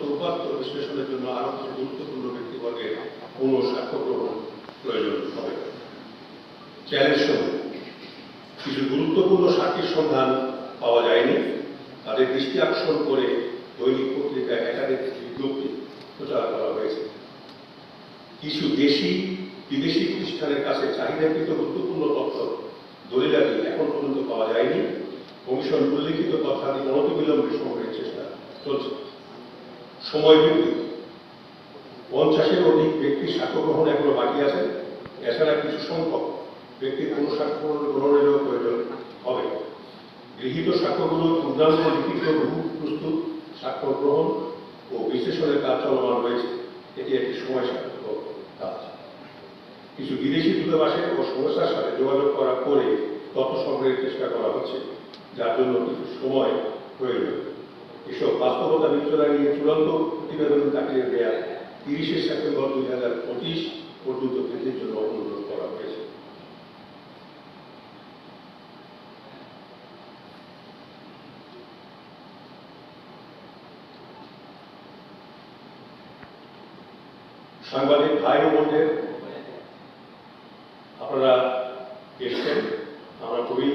তথ্য উপাত্ত বিশ্লেষণের জন্য আরো কিছু গুরুত্বপূর্ণ ব্যক্তিবর্গের পুনঃ সাক্ষ্য গ্রহণ প্রয়োজন হবে। চ্যালেঞ্জ সমূহ: কিছু গুরুত্বপূর্ণ সাক্ষীর সন্ধান পাওয়া যায়নি, তাদের দৃষ্টি আকর্ষণ করে দৈনিক পত্রিকায় একাধিক বিজ্ঞপ্তি প্রচার করা হয়েছে। কিছু দেশি বিদেশি প্রতিষ্ঠানের কাছে চাহিদাকৃত গুরুত্বপূর্ণ তথ্য দলিলাদি এখন পর্যন্ত পাওয়া যায়নি। কমিশন উল্লিখিত তথ্যাদি অনতিবিলম্বে সংগ্রহের চেষ্টা চলছে। সময় বৃদ্ধি: 50-এর অধিক ব্যক্তির সাক্ষ্য গ্রহণ এখনো বাকি আছে। এছাড়া কিছু সংখ্যক ব্যক্তির কোনো সাক্ষ্য গ্রহণেরও প্রয়োজন হবে। গৃহীত সাক্ষ্যগুলো পূর্ণাঙ্গ লিখিত রূপ প্রস্তুত, সাক্ষ্য গ্রহণ ও বিশ্লেষণের কাজ চলমান রয়েছে। এটি একটি সময় সাপেক্ষ কাজ। কিছু বিদেশি দূতাবাসে ও সংস্থার সাথে যোগাযোগ করে তথ্য সংগ্রহের চেষ্টা করা হচ্ছে, যার জন্য কিছু সময় প্রয়োজন। এসব বাস্তবতা বিবেচনায় নিয়ে চূড়ান্ত প্রতিবেদন দাখিলের মেয়াদ 30শে সেপ্টেম্বর 2025 পর্যন্ত বৃদ্ধির জন্য অনুরোধ করা হয়েছে। সাংবাদিক ভাই ও বোনদের, আপনারা এসছেন, আমরা খুবই